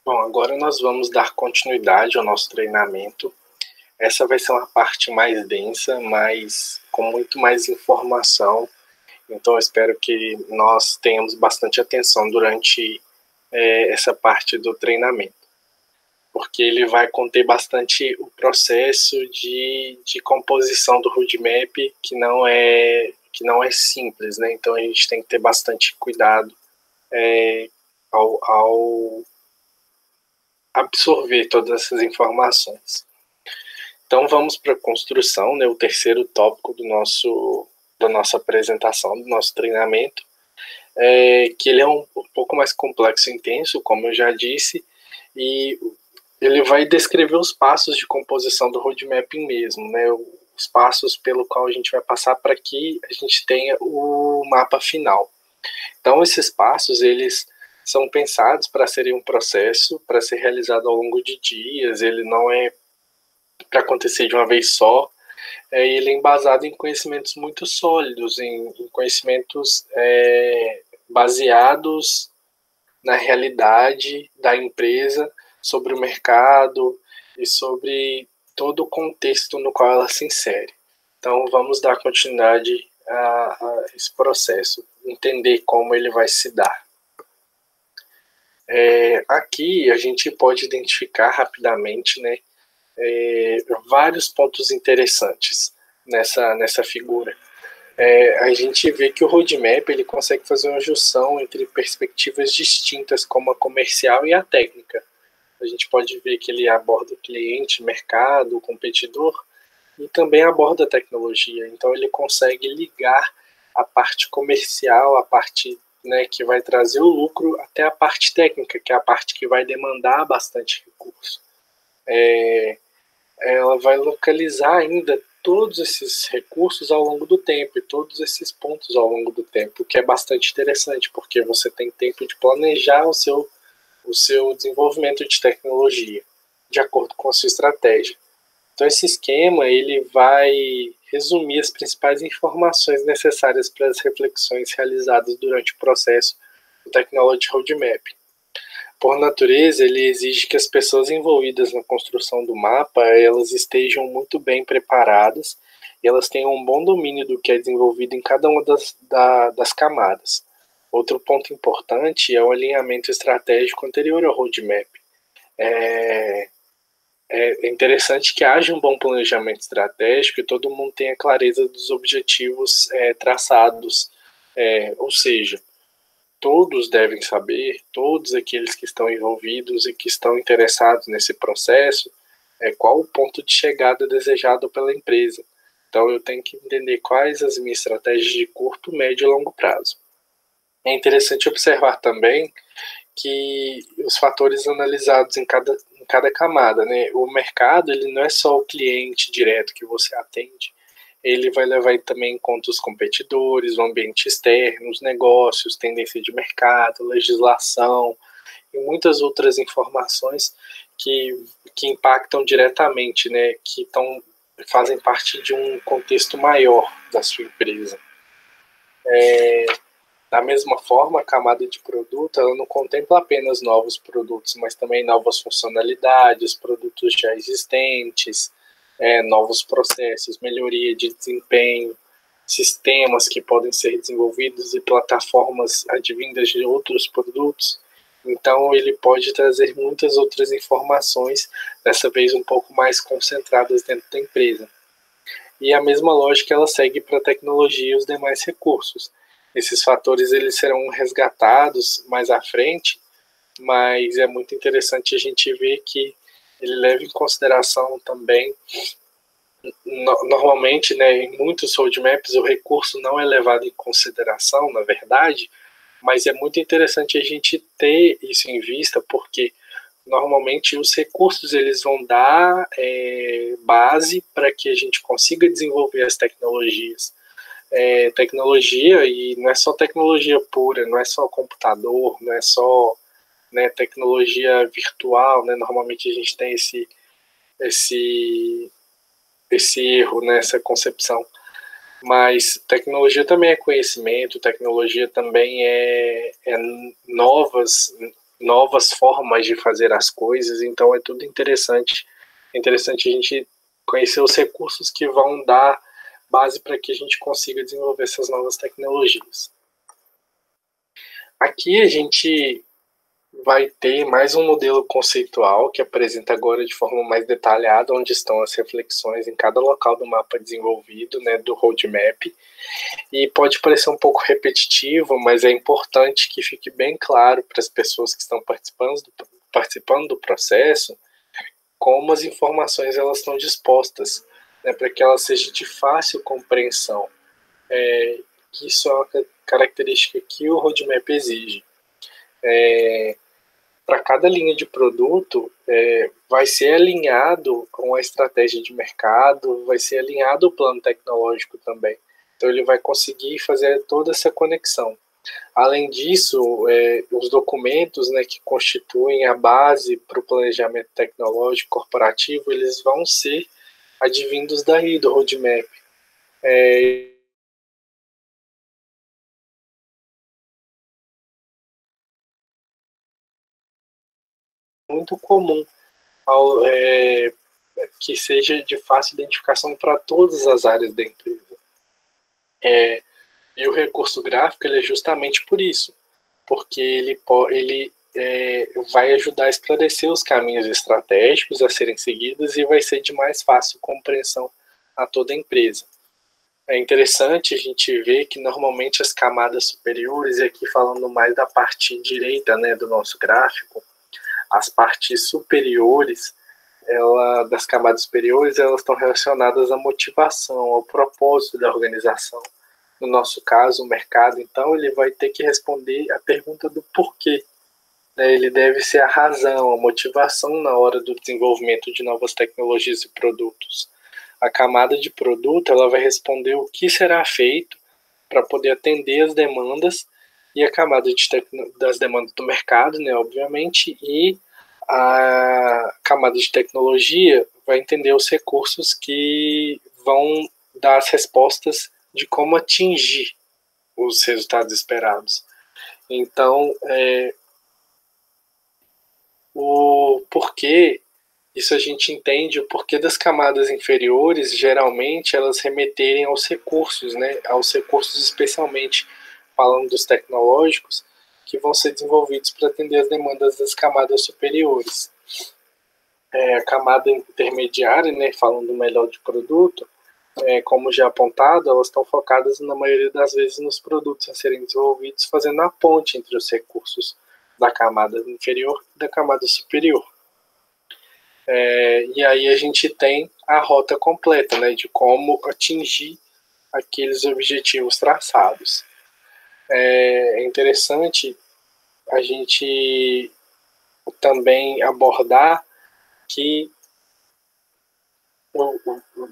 Bom, agora nós vamos dar continuidade ao nosso treinamento. Essa vai ser uma parte mais densa, mas com muito mais informação. Então, eu espero que nós tenhamos bastante atenção durante essa parte do treinamento, porque ele vai conter bastante o processo de composição do roadmap, que não é simples, né? Então, a gente tem que ter bastante cuidado ao absorver todas essas informações. Então vamos para a construção, né, o terceiro tópico da nossa apresentação, do nosso treinamento, que ele é um pouco mais complexo e intenso, como eu já disse, e ele vai descrever os passos de composição do roadmap mesmo, né, os passos pelo qual a gente vai passar para que a gente tenha o mapa final. Então esses passos, eles são pensados para serem um processo, para ser realizado ao longo de dias, ele não é para acontecer de uma vez só, ele é embasado em conhecimentos muito sólidos, em conhecimentos baseados na realidade da empresa, sobre o mercado e sobre todo o contexto no qual ela se insere. Então, vamos dar continuidade a esse processo, entender como ele vai se dar. Aqui a gente pode identificar rapidamente, né, vários pontos interessantes nessa figura. A gente vê que o roadmap ele consegue fazer uma junção entre perspectivas distintas, como a comercial e a técnica. A gente pode ver que ele aborda o cliente, mercado, o competidor, e também aborda a tecnologia. Então ele consegue ligar a parte comercial, a parte, né, que vai trazer o lucro, até a parte técnica, que é a parte que vai demandar bastante recurso. Ela vai localizar ainda todos esses recursos ao longo do tempo e todos esses pontos ao longo do tempo, o que é bastante interessante, porque você tem tempo de planejar o seu desenvolvimento de tecnologia de acordo com a sua estratégia. Então esse esquema ele vai resumir as principais informações necessárias para as reflexões realizadas durante o processo do Technology Roadmap. Por natureza, ele exige que as pessoas envolvidas na construção do mapa, elas estejam muito bem preparadas e elas tenham um bom domínio do que é desenvolvido em cada uma das camadas. Outro ponto importante é o alinhamento estratégico anterior ao roadmap. É interessante que haja um bom planejamento estratégico e todo mundo tenha clareza dos objetivos traçados, ou seja, todos devem saber, todos aqueles que estão envolvidos e que estão interessados nesse processo, qual o ponto de chegada desejado pela empresa. Então eu tenho que entender quais as minhas estratégias de curto, médio e longo prazo. É interessante observar também que os fatores analisados em cada camada, né? O mercado ele não é só o cliente direto que você atende, ele vai levar também em conta os competidores, o ambiente externo, os negócios, tendência de mercado, legislação e muitas outras informações que impactam diretamente, né, fazem parte de um contexto maior da sua empresa. Da mesma forma, a camada de produto ela não contempla apenas novos produtos, mas também novas funcionalidades, produtos já existentes, novos processos, melhoria de desempenho, sistemas que podem ser desenvolvidos e plataformas advindas de outros produtos. Então, ele pode trazer muitas outras informações, dessa vez um pouco mais concentradas dentro da empresa. E a mesma lógica ela segue para a tecnologia e os demais recursos. Esses fatores eles serão resgatados mais à frente, mas é muito interessante a gente ver que ele leva em consideração também, normalmente, né, em muitos roadmaps o recurso não é levado em consideração, na verdade, mas é muito interessante a gente ter isso em vista, porque normalmente os recursos eles vão dar base para que a gente consiga desenvolver as tecnologias. Tecnologia, e não é só tecnologia pura, não é só computador, não é só, né, tecnologia virtual, né, normalmente a gente tem esse erro, né, essa concepção. Mas tecnologia também é conhecimento, tecnologia também é novas formas de fazer as coisas, então é tudo interessante. É interessante a gente conhecer os recursos que vão dar base para que a gente consiga desenvolver essas novas tecnologias. Aqui a gente vai ter mais um modelo conceitual que apresenta agora de forma mais detalhada onde estão as reflexões em cada local do mapa desenvolvido, né, do roadmap. E pode parecer um pouco repetitivo, mas é importante que fique bem claro para as pessoas que estão participando do processo como as informações elas estão dispostas, né, para que ela seja de fácil compreensão. Isso é uma característica que o roadmap exige. Para cada linha de produto, vai ser alinhado com a estratégia de mercado, vai ser alinhado o plano tecnológico também. Então, ele vai conseguir fazer toda essa conexão. Além disso, os documentos, né, que constituem a base para o planejamento tecnológico corporativo, eles vão ser advindos daí, do roadmap. Muito comum que seja de fácil identificação para todas as áreas da empresa. E o recurso gráfico ele é justamente por isso, porque ele vai ajudar a esclarecer os caminhos estratégicos a serem seguidos e vai ser de mais fácil compreensão a toda a empresa. É interessante a gente ver que normalmente as camadas superiores, e aqui falando mais da parte direita, né, do nosso gráfico, as partes superiores das camadas superiores, elas estão relacionadas à motivação, ao propósito da organização. No nosso caso, o mercado, então, ele vai ter que responder a pergunta do porquê. Ele deve ser a razão, a motivação na hora do desenvolvimento de novas tecnologias e produtos. A camada de produto, ela vai responder o que será feito para poder atender as demandas, e a camada das demandas do mercado, né, obviamente, e a camada de tecnologia vai entender os recursos que vão dar as respostas de como atingir os resultados esperados. Então, o porquê, isso a gente entende o porquê das camadas inferiores, geralmente, elas remeterem aos recursos, né? Aos recursos especialmente, falando dos tecnológicos, que vão ser desenvolvidos para atender as demandas das camadas superiores. A camada intermediária, né, falando melhor de produto, como já apontado, elas estão focadas na maioria das vezes nos produtos a serem desenvolvidos, fazendo a ponte entre os recursos da camada inferior e da camada superior. E aí a gente tem a rota completa, né, de como atingir aqueles objetivos traçados. É interessante a gente também abordar que,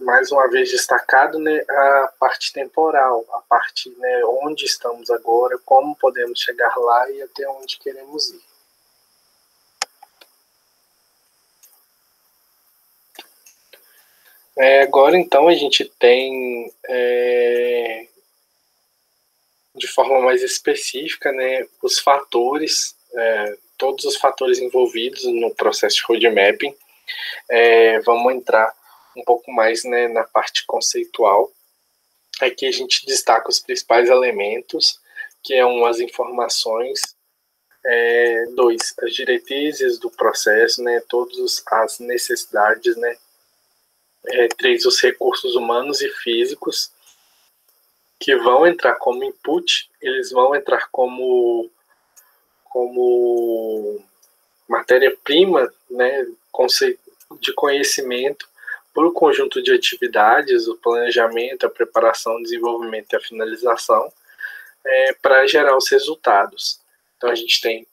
mais uma vez destacado, né, a parte temporal, a parte, né, onde estamos agora, como podemos chegar lá e até onde queremos ir. Agora, então, a gente tem, de forma mais específica, né, os fatores, todos os fatores envolvidos no processo de roadmapping. Vamos entrar um pouco mais, né, na parte conceitual. Aqui a gente destaca os principais elementos, que é as informações, 2, as diretrizes do processo, né, todas as necessidades, né, 3, os recursos humanos e físicos, que vão entrar como input, eles vão entrar como matéria-prima, né, de conhecimento para o conjunto de atividades, o planejamento, a preparação, o desenvolvimento e a finalização, para gerar os resultados. Então, a gente tem,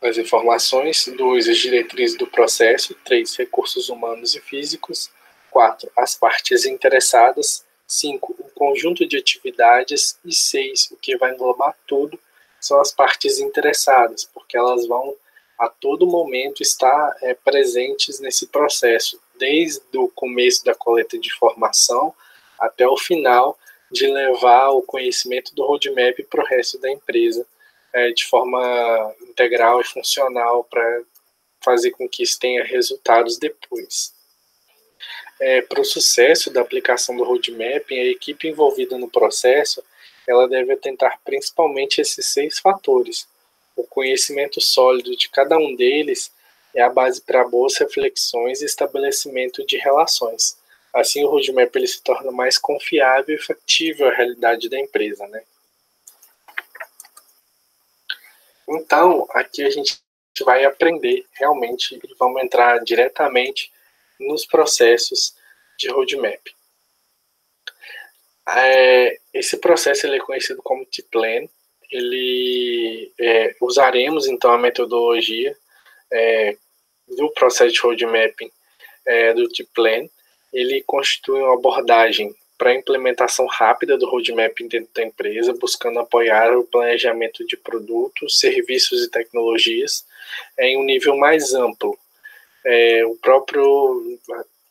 as informações, 2, as diretrizes do processo, 3, recursos humanos e físicos, 4, as partes interessadas, 5, o conjunto de atividades, e 6, o que vai englobar tudo, são as partes interessadas, porque elas vão a todo momento estar presentes nesse processo, desde o começo da coleta de informação até o final, de levar o conhecimento do roadmap para o resto da empresa de forma integral e funcional para fazer com que isso tenha resultados depois. Para o sucesso da aplicação do roadmapping, a equipe envolvida no processo ela deve atentar principalmente esses 6 fatores. O conhecimento sólido de cada um deles é a base para boas reflexões e estabelecimento de relações. Assim, o roadmap ele se torna mais confiável e factível à realidade da empresa, né? Então, aqui a gente vai aprender realmente e vamos entrar diretamente nos processos de roadmap. Esse processo ele é conhecido como T-Plan. Usaremos então a metodologia do processo de roadmapping do T-Plan. Ele constitui uma abordagem para a implementação rápida do roadmapping dentro da empresa, buscando apoiar o planejamento de produtos, serviços e tecnologias em um nível mais amplo,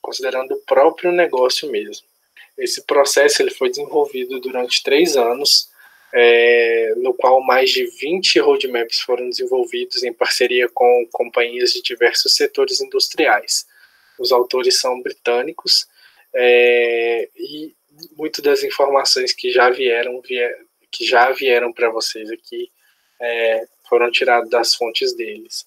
considerando o próprio negócio mesmo. Esse processo ele foi desenvolvido durante 3 anos, no qual mais de 20 roadmaps foram desenvolvidos em parceria com companhias de diversos setores industriais. Os autores são britânicos e muitas das informações que já vieram para vocês aqui foram tiradas das fontes deles.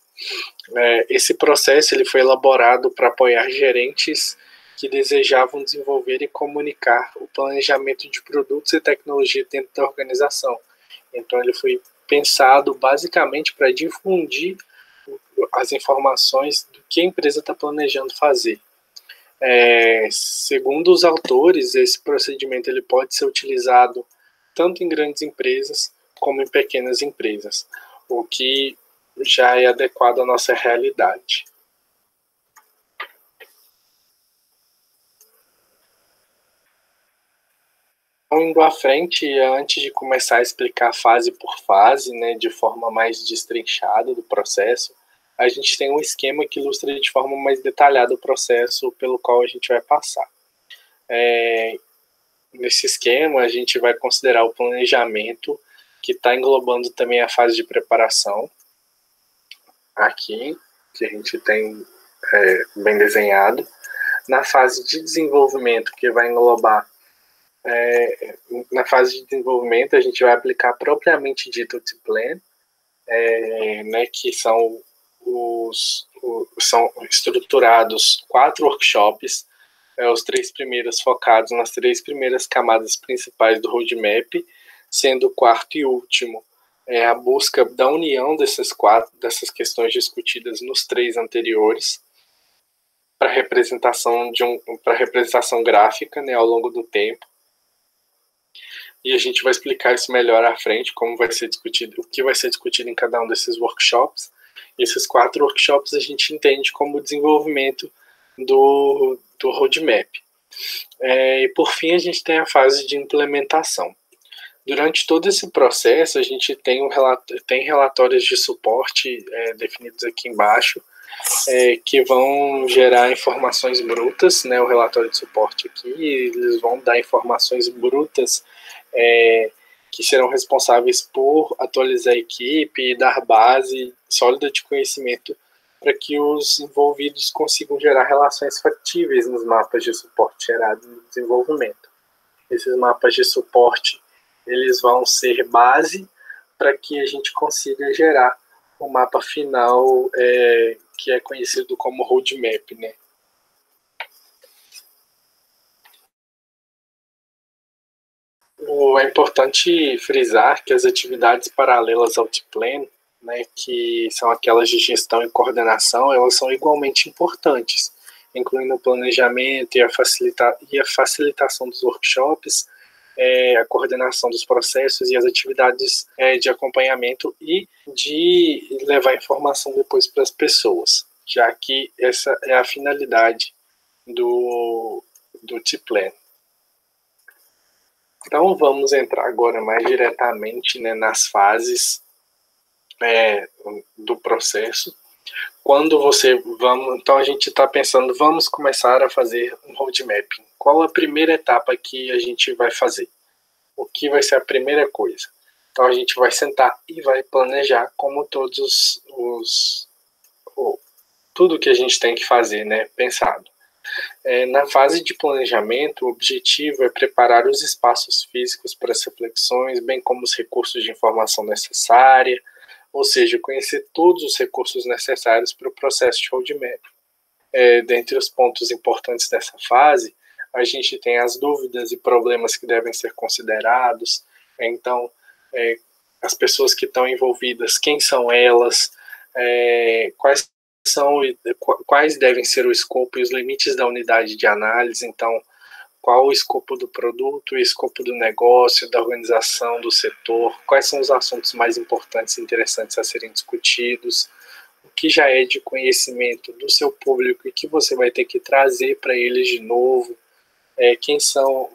Esse processo ele foi elaborado para apoiar gerentes que desejavam desenvolver e comunicar o planejamento de produtos e tecnologia dentro da organização. Então, ele foi pensado basicamente para difundir as informações do que a empresa está planejando fazer. Segundo os autores, esse procedimento ele pode ser utilizado tanto em grandes empresas como em pequenas empresas, o que já é adequado à nossa realidade. Indo à frente, antes de começar a explicar fase por fase, né, de forma mais destrinchada do processo, a gente tem um esquema que ilustra de forma mais detalhada o processo pelo qual a gente vai passar. Nesse esquema, a gente vai considerar o planejamento, que está englobando também a fase de preparação, aqui, que a gente tem bem desenhado. Na fase de desenvolvimento, que vai englobar na fase de desenvolvimento, a gente vai aplicar propriamente dito o T-Plan, que são estruturados 4 workshops, os 3 primeiros focados nas 3 primeiras camadas principais do roadmap, sendo o 4º e último a busca da união dessas questões discutidas nos 3 anteriores, para representação gráfica, né, ao longo do tempo. E a gente vai explicar isso melhor à frente, como vai ser discutido, o que vai ser discutido em cada um desses workshops. E esses 4 workshops a gente entende como o desenvolvimento do roadmap. E por fim a gente tem a fase de implementação. Durante todo esse processo a gente tem relatórios de suporte definidos aqui embaixo, que vão gerar informações brutas, né, o relatório de suporte aqui, eles vão dar informações brutas que serão responsáveis por atualizar a equipe e dar base sólida de conhecimento para que os envolvidos consigam gerar relações factíveis nos mapas de suporte gerados no desenvolvimento. Esses mapas de suporte eles vão ser base para que a gente consiga gerar o mapa final que é conhecido como roadmap, né? É importante frisar que as atividades paralelas ao T-Plan, né, que são aquelas de gestão e coordenação, elas são igualmente importantes, incluindo o planejamento e a facilitação dos workshops, a coordenação dos processos e as atividades de acompanhamento e de levar informação depois para as pessoas, já que essa é a finalidade do T-Plan. Então vamos entrar agora mais diretamente, né, nas fases do processo. Então a gente está pensando, vamos começar a fazer um roadmapping. Qual a primeira etapa que a gente vai fazer? O que vai ser a primeira coisa? Então a gente vai sentar e vai planejar como tudo que a gente tem que fazer, né, pensado. Na fase de planejamento, o objetivo é preparar os espaços físicos para as reflexões, bem como os recursos de informação necessária, ou seja, conhecer todos os recursos necessários para o processo de roadmap. Dentre os pontos importantes dessa fase, a gente tem as dúvidas e problemas que devem ser considerados. Então, as pessoas que estão envolvidas, quem são elas, quais devem ser o escopo e os limites da unidade de análise. Então, qual o escopo do produto, o escopo do negócio, da organização, do setor, quais são os assuntos mais importantes e interessantes a serem discutidos, o que já é de conhecimento do seu público e que você vai ter que trazer para eles de novo, quem são,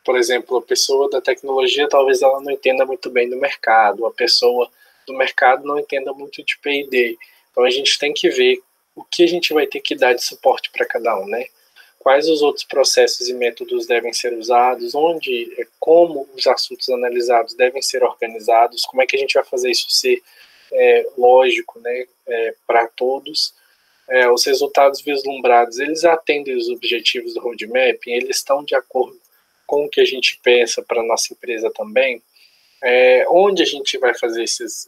por exemplo, a pessoa da tecnologia talvez ela não entenda muito bem do mercado, a pessoa do mercado não entenda muito de P&D, então a gente tem que ver o que a gente vai ter que dar de suporte para cada um, né? Quais os outros processos e métodos devem ser usados, como os assuntos analisados devem ser organizados, como é que a gente vai fazer isso ser lógico, né, para todos. Os resultados vislumbrados, eles atendem os objetivos do roadmap, eles estão de acordo com o que a gente pensa para a nossa empresa também. Onde a gente vai fazer esses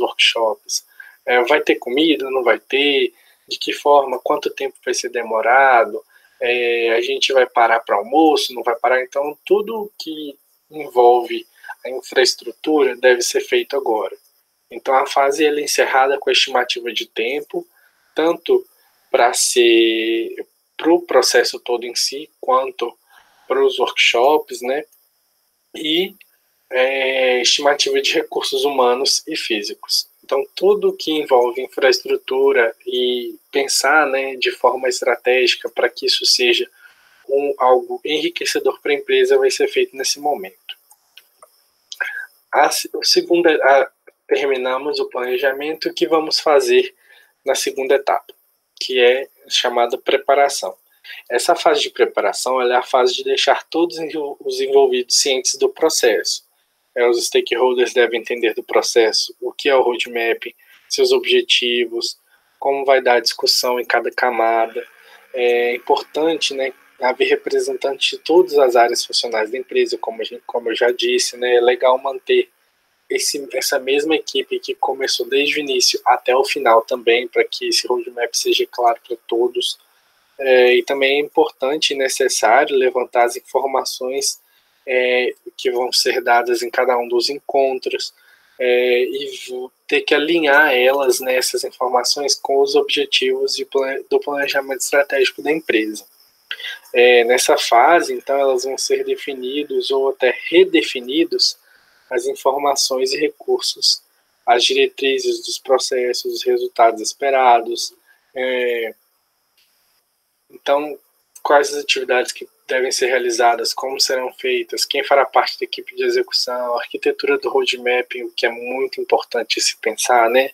workshops? Vai ter comida, não vai ter? De que forma? Quanto tempo vai ser demorado? A gente vai parar para almoço? Não vai parar? Então, tudo que envolve a infraestrutura deve ser feito agora. Então, a fase é encerrada com a estimativa de tempo, tanto para o processo todo em si, quanto para os workshops, né? E estimativa de recursos humanos e físicos. Então, tudo que envolve infraestrutura e pensar, né, de forma estratégica para que isso seja algo enriquecedor para a empresa vai ser feito nesse momento. Terminamos o planejamento. O que vamos fazer na segunda etapa, que é chamada preparação. Essa fase de preparação é a fase de deixar todos os envolvidos cientes do processo. Os stakeholders devem entender do processo, o que é o roadmap, seus objetivos, como vai dar a discussão em cada camada. É importante, né, haver representantes de todas as áreas funcionais da empresa, como eu já disse, né, é legal manter essa mesma equipe que começou desde o início até o final também, para que esse roadmap seja claro para todos. E também é importante e necessário levantar as informações que vão ser dadas em cada um dos encontros e ter que alinhar elas, né, essas informações com os objetivos do planejamento estratégico da empresa. Nessa fase, então, elas vão ser definidos ou até redefinidos as informações e recursos, as diretrizes dos processos, os resultados esperados. Então, quais as atividades que devem ser realizadas, como serão feitas, quem fará parte da equipe de execução, a arquitetura do roadmap, o que é muito importante se pensar, né?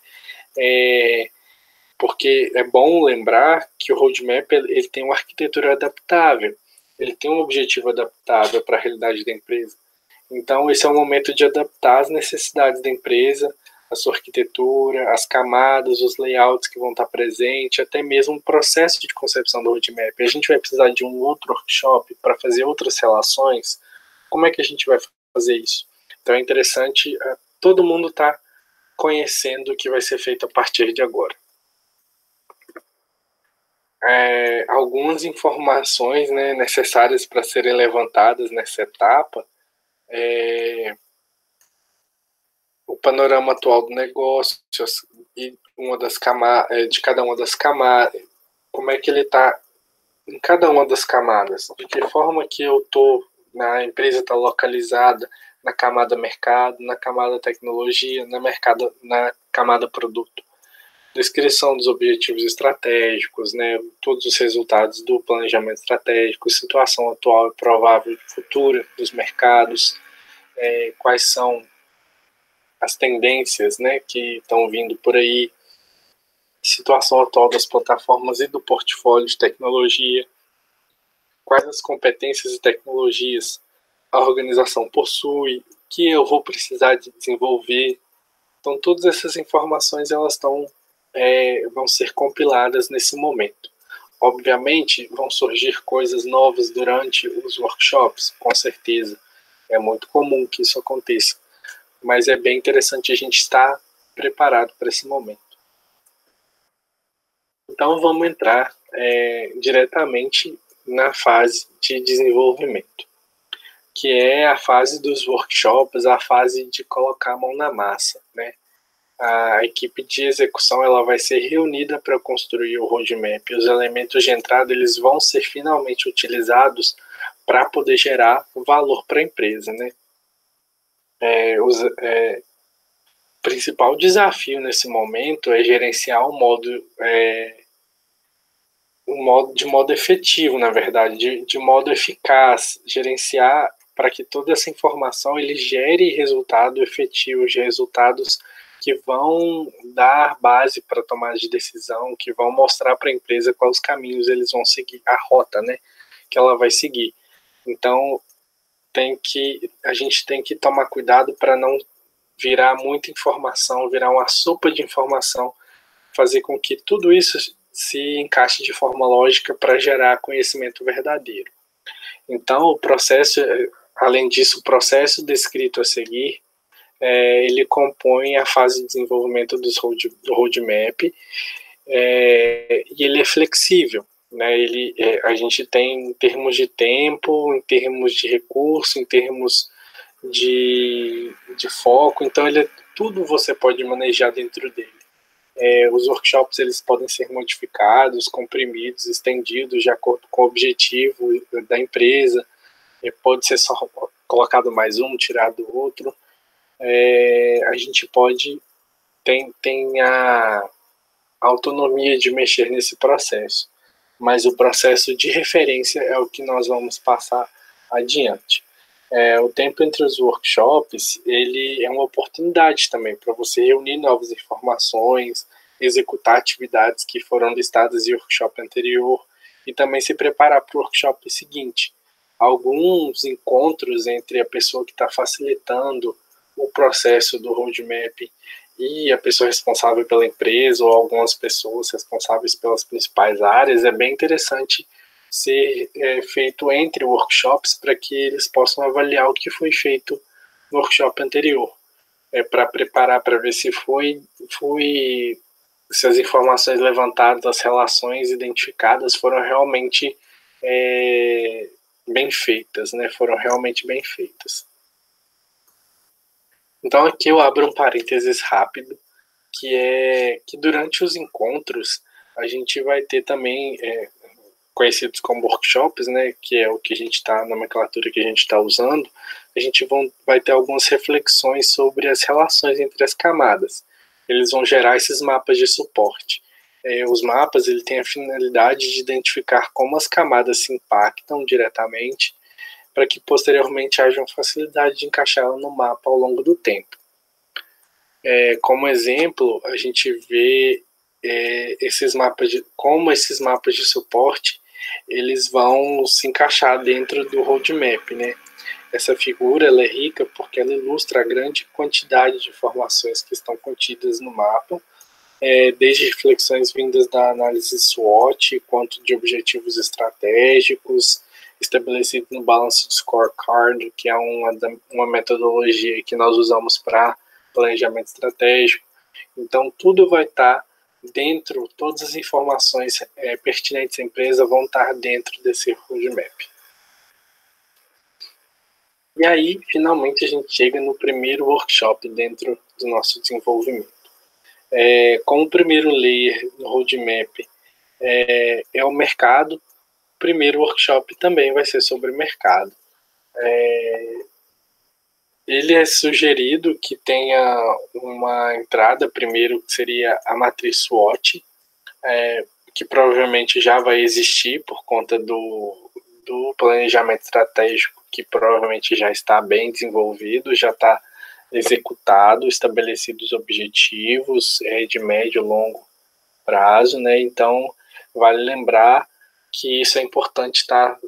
Porque é bom lembrar que o roadmap ele tem uma arquitetura adaptável, ele tem um objetivo adaptável para a realidade da empresa. Então, esse é o momento de adaptar as necessidades da empresa, a sua arquitetura, as camadas, os layouts que vão estar presentes, até mesmo o processo de concepção do roadmap. A gente vai precisar de um outro workshop para fazer outras relações. Como é que a gente vai fazer isso? Então, é interessante todo mundo estar conhecendo o que vai ser feito a partir de agora. Algumas informações, né, necessárias para serem levantadas nessa etapa o panorama atual do negócio e de cada uma das camadas, como é que ele está em cada uma das camadas, de que forma que a empresa está localizada na camada mercado, na camada tecnologia, na camada produto. Descrição dos objetivos estratégicos, né, todos os resultados do planejamento estratégico, situação atual e provável futura dos mercados, quais são as tendências, né, que estão vindo por aí, situação atual das plataformas e do portfólio de tecnologia, quais as competências e tecnologias a organização possui, que eu vou precisar de desenvolver. Então, todas essas informações elas vão ser compiladas nesse momento. Obviamente, vão surgir coisas novas durante os workshops, com certeza. É muito comum que isso aconteça. Mas é bem interessante a gente estar preparado para esse momento. Então, vamos entrar diretamente na fase de desenvolvimento, que é a fase dos workshops, a fase de colocar a mão na massa, né? A equipe de execução ela vai ser reunida para construir o roadmap. Os elementos de entrada eles vão ser finalmente utilizados para poder gerar valor para a empresa, né? O principal desafio nesse momento é gerenciar de modo efetivo, na verdade, de modo eficaz, gerenciar para que toda essa informação ele gere resultado efetivo, resultados que vão dar base para tomar de decisão, que vão mostrar para a empresa quais caminhos eles vão seguir, a rota, né, que ela vai seguir. Então, a gente tem que tomar cuidado para não virar muita informação, virar uma sopa de informação, fazer com que tudo isso se encaixe de forma lógica para gerar conhecimento verdadeiro. Então, o processo, além disso, o processo descrito a seguir, ele compõe a fase de desenvolvimento do roadmap, e ele é flexível, né? A gente tem em termos de tempo, em termos de recurso, em termos de foco, então tudo você pode manejar dentro dele. Os workshops eles podem ser modificados, comprimidos, estendidos de acordo com o objetivo da empresa. Pode ser só colocado mais um, tirado outro. A gente tem a autonomia de mexer nesse processo, mas o processo de referência é o que nós vamos passar adiante. O tempo entre os workshops ele é uma oportunidade também para você reunir novas informações, executar atividades que foram listadas em workshop anterior e também se preparar para o workshop seguinte. Alguns encontros entre a pessoa que está facilitando o processo do roadmap e a pessoa responsável pela empresa ou algumas pessoas responsáveis pelas principais áreas é bem interessante ser feito entre workshops para que eles possam avaliar o que foi feito no workshop anterior, para preparar para ver se se as informações levantadas, as relações identificadas foram realmente bem feitas, né? Foram realmente bem feitas. Então aqui eu abro um parênteses rápido, que é que durante os encontros a gente vai ter também conhecidos como workshops, né, que é o que a gente está, na nomenclatura que a gente está usando, a gente vai ter algumas reflexões sobre as relações entre as camadas. Eles vão gerar esses mapas de suporte. Os mapas ele têm a finalidade de identificar como as camadas se impactam diretamente, para que posteriormente haja uma facilidade de encaixá-la no mapa ao longo do tempo. Como exemplo, a gente vê como esses mapas de suporte eles vão se encaixar dentro do roadmap, né? Essa figura ela é rica porque ela ilustra a grande quantidade de informações que estão contidas no mapa, desde reflexões vindas da análise SWOT, quanto de objetivos estratégicos, estabelecido no Balanced Scorecard, que é uma metodologia que nós usamos para planejamento estratégico. Então, tudo vai estar dentro, todas as informações pertinentes à empresa vão estar dentro desse roadmap. E aí, finalmente, a gente chega no primeiro workshop dentro do nosso desenvolvimento. Como o primeiro layer no roadmap é o mercado, o primeiro workshop também vai ser sobre o mercado. Ele é sugerido que tenha uma entrada primeiro, que seria a matriz SWOT, que provavelmente já vai existir por conta do planejamento estratégico, que provavelmente já está bem desenvolvido, já está executado, estabelecidos objetivos de médio e longo prazo, né? Então, vale lembrar que isso é importante estar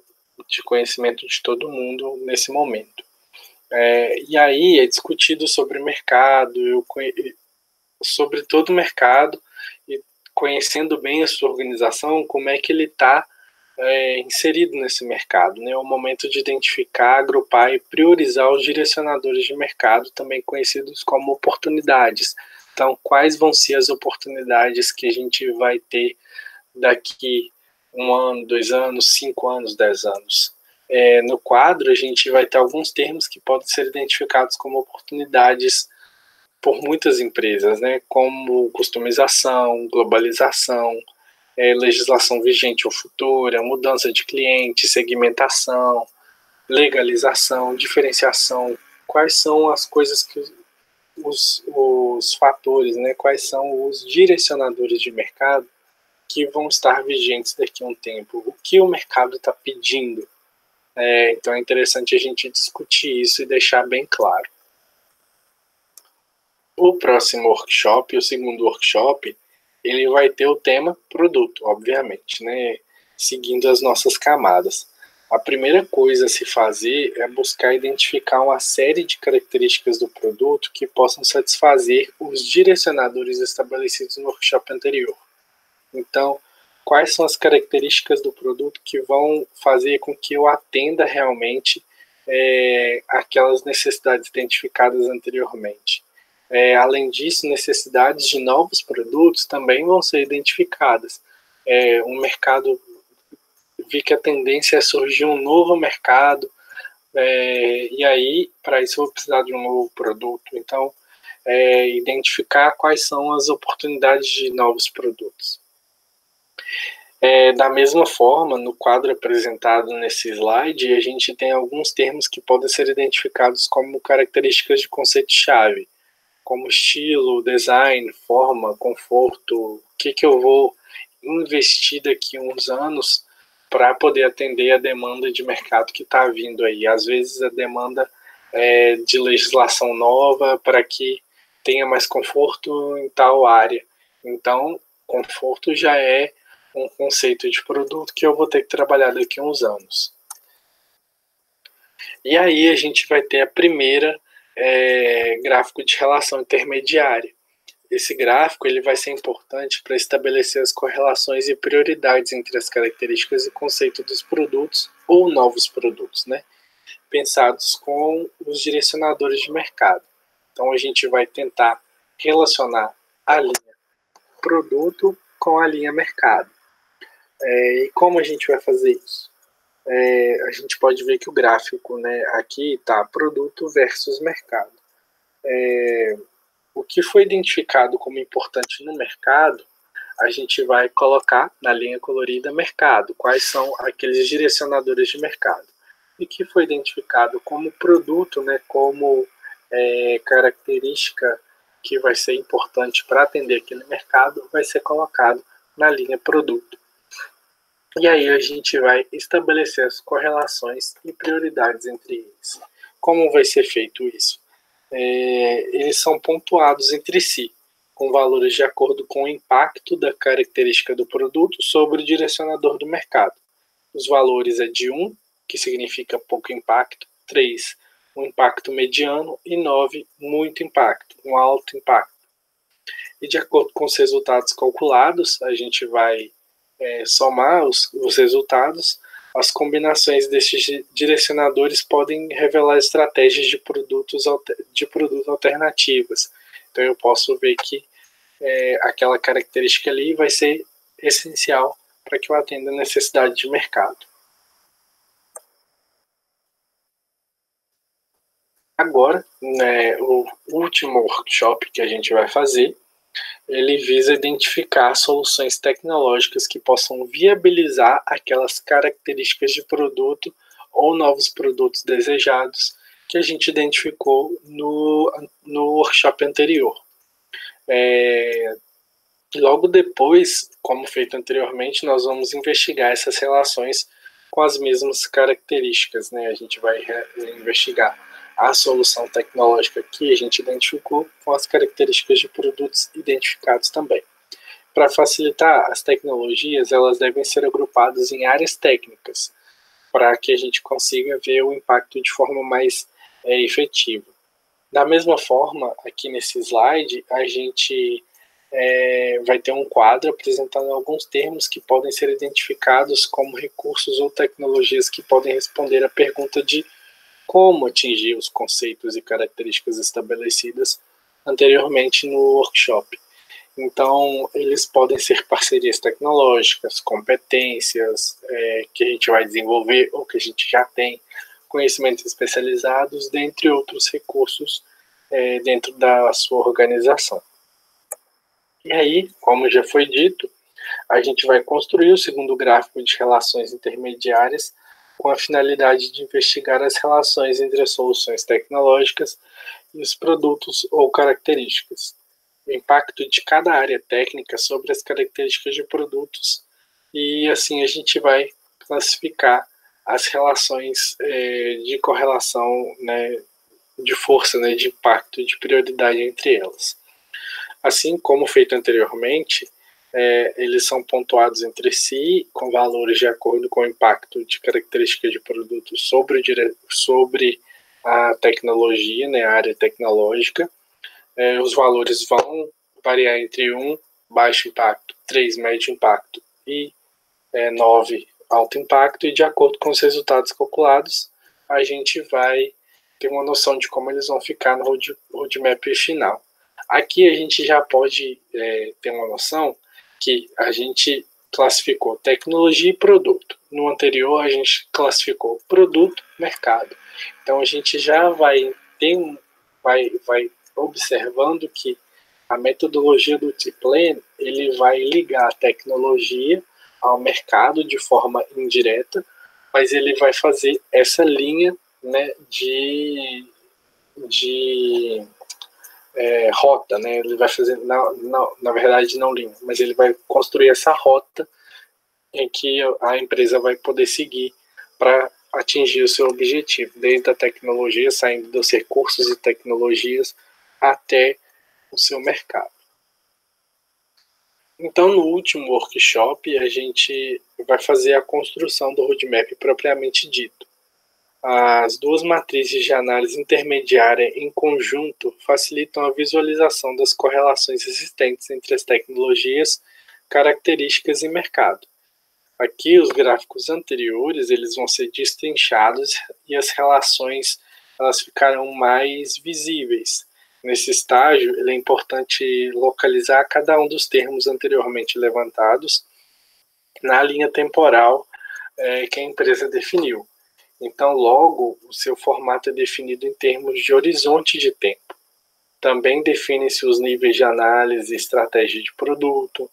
de conhecimento de todo mundo nesse momento. E aí é discutido sobre o mercado, sobre todo o mercado, e conhecendo bem a sua organização, como é que ele está inserido nesse mercado. Né? É o momento de identificar, agrupar e priorizar os direcionadores de mercado, também conhecidos como oportunidades. Então, quais vão ser as oportunidades que a gente vai ter daqui 1 ano, 2 anos, 5 anos, 10 anos? No quadro, a gente vai ter alguns termos que podem ser identificados como oportunidades por muitas empresas, né? Como customização, globalização, legislação vigente ou futura, mudança de cliente, segmentação, legalização, diferenciação. Quais são as coisas que os fatores, né? Quais são os direcionadores de mercado que vão estar vigentes daqui a um tempo? O que o mercado está pedindo? Então é interessante a gente discutir isso e deixar bem claro. O próximo workshop, o segundo workshop, ele vai ter o tema produto, obviamente, né? Seguindo as nossas camadas. A primeira coisa a se fazer é buscar identificar uma série de características do produto que possam satisfazer os direcionadores estabelecidos no workshop anterior. Então, quais são as características do produto que vão fazer com que eu atenda realmente aquelas necessidades identificadas anteriormente? Além disso, necessidades de novos produtos também vão ser identificadas. Um mercado, vi que a tendência é surgir um novo mercado, e aí, para isso, eu vou precisar de um novo produto. Então, identificar quais são as oportunidades de novos produtos. Da mesma forma, no quadro apresentado nesse slide, a gente tem alguns termos que podem ser identificados como características de conceito-chave, como estilo, design, forma, conforto, o que eu vou investir daqui a uns anos para poder atender a demanda de mercado que está vindo aí. Às vezes a demanda de legislação nova para que tenha mais conforto em tal área. Então, conforto já é um conceito de produto que eu vou ter que trabalhar daqui a uns anos. E aí a gente vai ter a primeira gráfico de relação intermediária. Esse gráfico ele vai ser importante para estabelecer as correlações e prioridades entre as características e conceito dos produtos ou novos produtos, né? Pensados com os direcionadores de mercado. Então a gente vai tentar relacionar a linha produto com a linha mercado. E como a gente vai fazer isso? A gente pode ver que o gráfico, né, aqui está produto versus mercado. O que foi identificado como importante no mercado, a gente vai colocar na linha colorida mercado, quais são aqueles direcionadores de mercado. E que foi identificado como produto, né, como característica que vai ser importante para atender aquele mercado, vai ser colocado na linha produto. E aí a gente vai estabelecer as correlações e prioridades entre eles. Como vai ser feito isso? Eles são pontuados entre si, com valores de acordo com o impacto da característica do produto sobre o direcionador do mercado. Os valores é de 1, que significa pouco impacto, 3, um impacto mediano, e 9, muito impacto, um alto impacto. E de acordo com os resultados calculados, a gente vai somar os resultados. As combinações desses direcionadores podem revelar estratégias de produtos alternativas. Então eu posso ver que aquela característica ali vai ser essencial para que eu atenda a necessidade de mercado. Agora, né, o último workshop que a gente vai fazer, ele visa identificar soluções tecnológicas que possam viabilizar aquelas características de produto ou novos produtos desejados que a gente identificou no workshop anterior. Logo depois, como feito anteriormente, nós vamos investigar essas relações com as mesmas características, né? A gente vai investigar a solução tecnológica que a gente identificou com as características de produtos identificados também. Para facilitar, as tecnologias elas devem ser agrupadas em áreas técnicas, para que a gente consiga ver o impacto de forma mais efetivo. Da mesma forma, aqui nesse slide, a gente vai ter um quadro apresentando alguns termos que podem ser identificados como recursos ou tecnologias que podem responder à pergunta de como atingir os conceitos e características estabelecidas anteriormente no workshop. Então, eles podem ser parcerias tecnológicas, competências que a gente vai desenvolver ou que a gente já tem, conhecimentos especializados, dentre outros recursos dentro da sua organização. E aí, como já foi dito, a gente vai construir o segundo gráfico de relações intermediárias com a finalidade de investigar as relações entre as soluções tecnológicas e os produtos ou características, o impacto de cada área técnica sobre as características de produtos, e assim a gente vai classificar as relações de correlação, né, de força, né, de impacto, de prioridade entre elas. Assim como feito anteriormente, eles são pontuados entre si com valores de acordo com o impacto de características de produtos sobre a tecnologia, né, a área tecnológica. Os valores vão variar entre 1, baixo impacto, 3, médio impacto e 9, alto impacto, e de acordo com os resultados calculados, a gente vai ter uma noção de como eles vão ficar no roadmap final. Aqui a gente já pode ter uma noção que a gente classificou tecnologia e produto. No anterior a gente classificou produto, mercado. Então a gente já vai observando que a metodologia do T-Plan, ele vai ligar a tecnologia ao mercado de forma indireta, mas ele vai fazer essa linha, né, de rota, né? Ele vai fazer, na verdade não linha, mas ele vai construir essa rota em que a empresa vai poder seguir para atingir o seu objetivo, desde a tecnologia, saindo dos recursos e tecnologias até o seu mercado. Então, no último workshop, a gente vai fazer a construção do roadmap propriamente dito. As duas matrizes de análise intermediária em conjunto facilitam a visualização das correlações existentes entre as tecnologias, características e mercado. Aqui, os gráficos anteriores eles vão ser destrinchados e as relações elas ficarão mais visíveis. Nesse estágio, é importante localizar cada um dos termos anteriormente levantados na linha temporal que a empresa definiu. Então, logo, o seu formato é definido em termos de horizonte de tempo. Também definem-se os níveis de análise e estratégia de produto,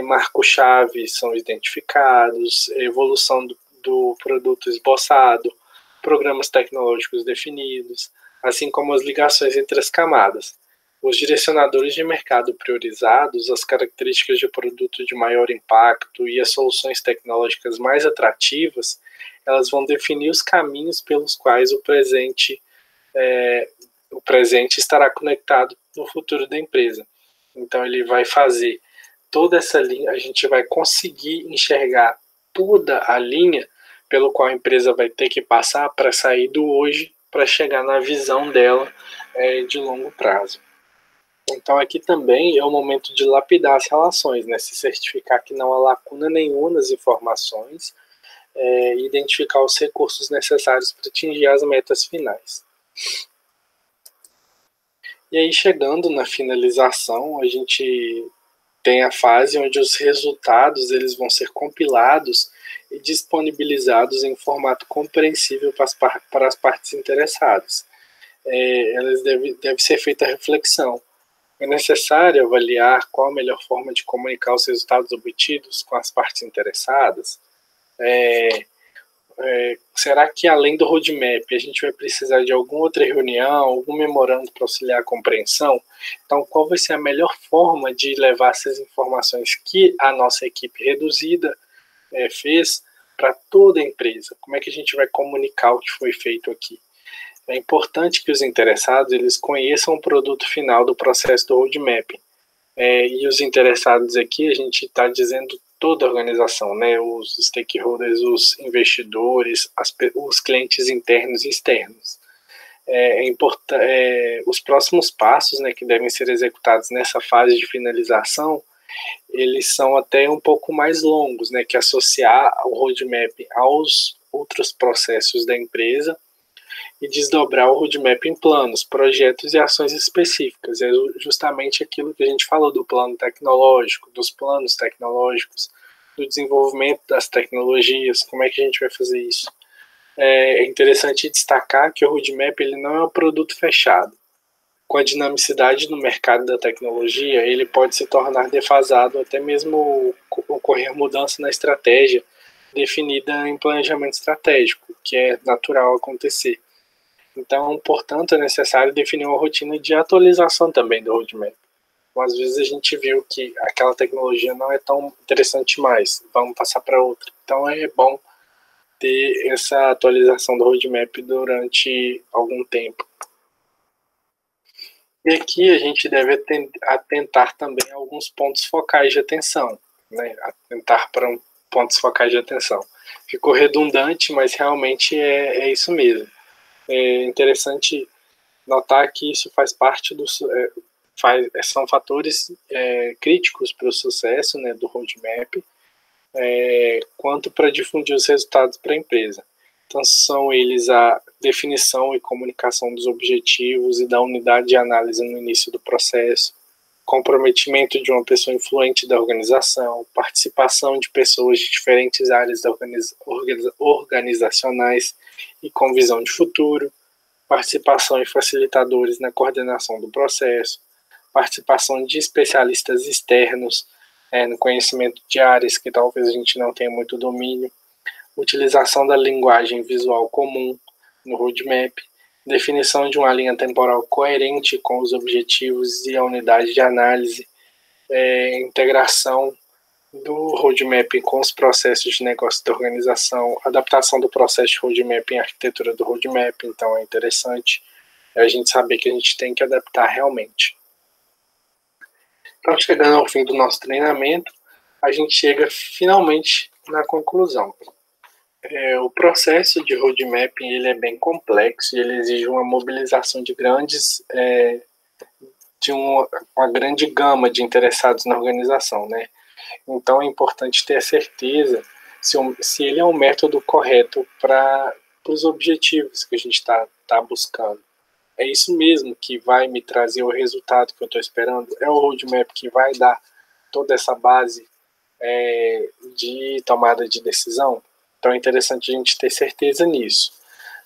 marcos-chave são identificados, evolução do produto esboçado, programas tecnológicos definidos, assim como as ligações entre as camadas. Os direcionadores de mercado priorizados, as características de produto de maior impacto e as soluções tecnológicas mais atrativas, elas vão definir os caminhos pelos quais o presente estará conectado no futuro da empresa. Então, ele vai fazer toda essa linha, a gente vai conseguir enxergar toda a linha pelo qual a empresa vai ter que passar para sair do hoje, para chegar na visão dela de longo prazo. Então, aqui também é o momento de lapidar as relações, né? Se certificar que não há lacuna nenhuma nas informações, identificar os recursos necessários para atingir as metas finais. E aí, chegando na finalização, a gente tem a fase onde os resultados eles vão ser compilados e disponibilizados em formato compreensível para as partes interessadas. Deve ser feita a reflexão. É necessário avaliar qual a melhor forma de comunicar os resultados obtidos com as partes interessadas. Será que além do roadmap a gente vai precisar de alguma outra reunião, algum memorando para auxiliar a compreensão? Então, qual vai ser a melhor forma de levar essas informações que a nossa equipe reduzida fez para toda a empresa? Como é que a gente vai comunicar o que foi feito aqui? É importante que os interessados eles conheçam o produto final do processo do roadmap. E os interessados aqui, a gente está dizendo toda a organização, né? Os stakeholders, os investidores, os clientes internos e externos. os próximos passos, né, que devem ser executados nessa fase de finalização, eles são até um pouco mais longos, né, que associar o roadmap aos outros processos da empresa e desdobrar o roadmap em planos, projetos e ações específicas. É justamente aquilo que a gente falou do plano tecnológico, dos planos tecnológicos, do desenvolvimento das tecnologias, como é que a gente vai fazer isso. É interessante destacar que o roadmap ele não é um produto fechado. Com a dinamicidade no mercado da tecnologia, ele pode se tornar defasado, até mesmo ocorrer mudança na estratégia definida em planejamento estratégico, que é natural acontecer. Então, portanto, é necessário definir uma rotina de atualização também do roadmap. Então, às vezes a gente viu que aquela tecnologia não é tão interessante mais, vamos passar para outra. Então, é bom ter essa atualização do roadmap durante algum tempo. E aqui a gente deve atentar também a alguns pontos focais de atenção, né? Atentar para pontos focais de atenção. Ficou redundante, mas realmente é isso mesmo. É interessante notar que isso faz parte são fatores críticos para o sucesso, né, do roadmap, quanto para difundir os resultados para a empresa. Então, são eles a definição e comunicação dos objetivos e da unidade de análise no início do processo, comprometimento de uma pessoa influente da organização, participação de pessoas de diferentes áreas organizacionais e com visão de futuro, participação de facilitadores na coordenação do processo, participação de especialistas externos no conhecimento de áreas que talvez a gente não tenha muito domínio, utilização da linguagem visual comum no roadmap, definição de uma linha temporal coerente com os objetivos e a unidade de análise, integração do roadmap com os processos de negócio da organização, adaptação do processo de roadmap em arquitetura do roadmap. Então é interessante a gente saber que a gente tem que adaptar realmente. Então, chegando ao fim do nosso treinamento, a gente chega finalmente na conclusão. O processo de roadmap ele é bem complexo e ele exige uma mobilização de uma grande gama de interessados na organização, né? Então é importante ter a certeza se ele é um método correto para os objetivos que a gente está buscando. É isso mesmo que vai me trazer o resultado que eu estou esperando? É o roadmap que vai dar toda essa base de tomada de decisão? Então é interessante a gente ter certeza nisso.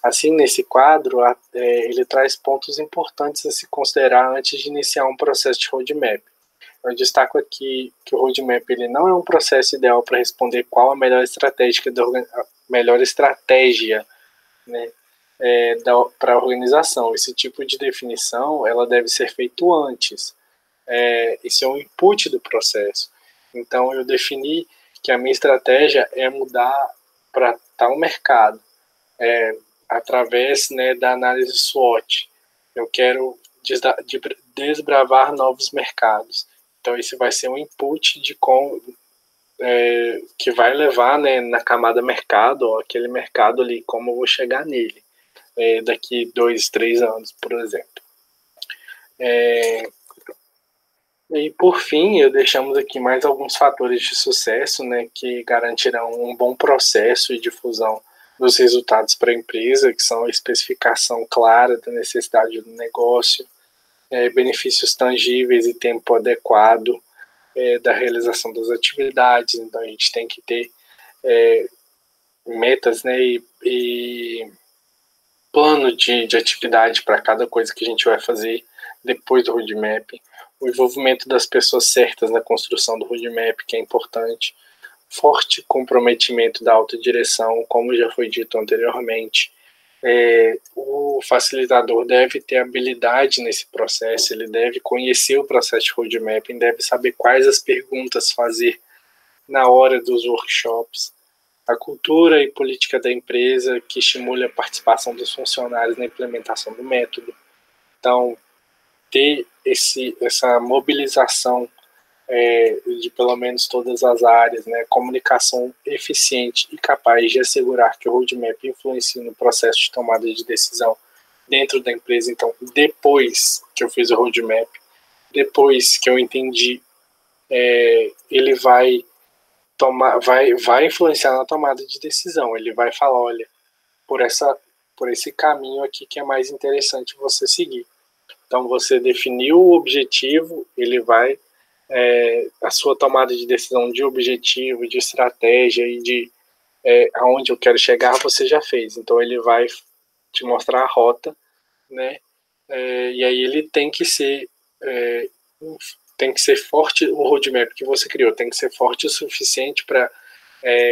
Assim, nesse quadro, ele traz pontos importantes a se considerar antes de iniciar um processo de roadmap. Eu destaco aqui que o roadmap ele não é um processo ideal para responder qual a melhor estratégia, né, para a organização. Esse tipo de definição ela deve ser feito antes. Isso é um input do processo. Então, eu defini que a minha estratégia é mudar para tal mercado, através, né, da análise SWOT. Eu quero desbravar novos mercados. Então, esse vai ser um input que vai levar, né, na camada mercado, ó, aquele mercado ali, como eu vou chegar nele daqui 2, 3 anos, por exemplo. E por fim, deixamos aqui mais alguns fatores de sucesso, né, que garantirão um bom processo e difusão dos resultados para a empresa, que são a especificação clara da necessidade do negócio, benefícios tangíveis e tempo adequado da realização das atividades. Então a gente tem que ter metas, né, e plano de atividade para cada coisa que a gente vai fazer depois do roadmap, o envolvimento das pessoas certas na construção do roadmap, que é importante, forte comprometimento da autodireção, como já foi dito anteriormente. O facilitador deve ter habilidade nesse processo, ele deve conhecer o processo de roadmapping, deve saber quais as perguntas fazer na hora dos workshops, a cultura e política da empresa que estimule a participação dos funcionários na implementação do método. Então, ter essa mobilização de pelo menos todas as áreas, né, comunicação eficiente e capaz de assegurar que o roadmap influencie no processo de tomada de decisão dentro da empresa. Então, depois que eu fiz o roadmap, depois que eu entendi, ele vai influenciar na tomada de decisão. Ele vai falar, olha, por esse caminho aqui que é mais interessante você seguir. Então, você definiu o objetivo, ele vai a sua tomada de decisão de objetivo, de estratégia e de aonde eu quero chegar, você já fez. Então, ele vai te mostrar a rota, né? E aí ele tem que ser forte. O roadmap que você criou tem que ser forte o suficiente para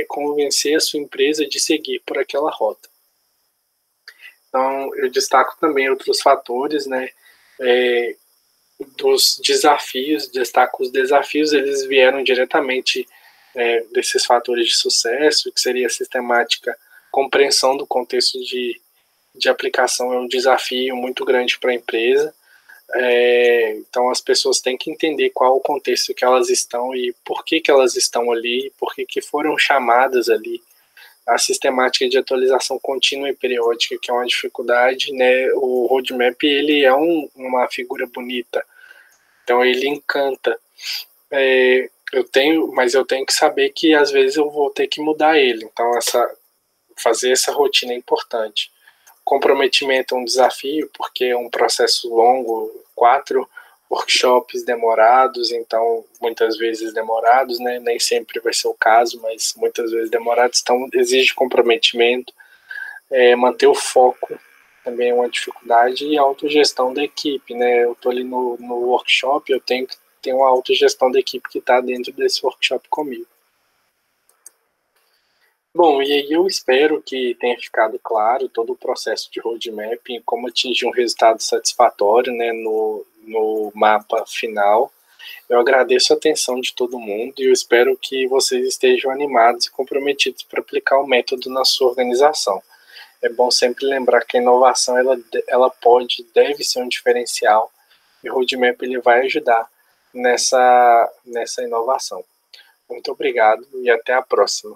convencer a sua empresa de seguir por aquela rota. Então, eu destaco também outros fatores, né? Dos desafios, destaco os desafios, eles vieram diretamente desses fatores de sucesso, que seria a sistemática, compreensão do contexto de aplicação é um desafio muito grande para a empresa. Então as pessoas têm que entender qual o contexto que elas estão e por que elas estão ali, por que foram chamadas ali. A sistemática de atualização contínua e periódica, que é uma dificuldade, né? O roadmap, ele é uma figura bonita, então ele encanta. Mas eu tenho que saber que às vezes eu vou ter que mudar ele, então fazer essa rotina é importante. Comprometimento é um desafio, porque é um processo longo, 4 workshops demorados, então muitas vezes demorados, né? Nem sempre vai ser o caso, mas muitas vezes demorados, então exige comprometimento. Manter o foco também é uma dificuldade, e a autogestão da equipe, né? Eu estou ali no workshop, eu tenho que ter uma autogestão da equipe que está dentro desse workshop comigo. Bom, e aí eu espero que tenha ficado claro todo o processo de roadmap e como atingir um resultado satisfatório, né, no mapa final. Eu agradeço a atenção de todo mundo e eu espero que vocês estejam animados e comprometidos para aplicar o método na sua organização. É bom sempre lembrar que a inovação ela pode, deve ser um diferencial, e o roadmap ele vai ajudar nessa inovação. Muito obrigado e até a próxima.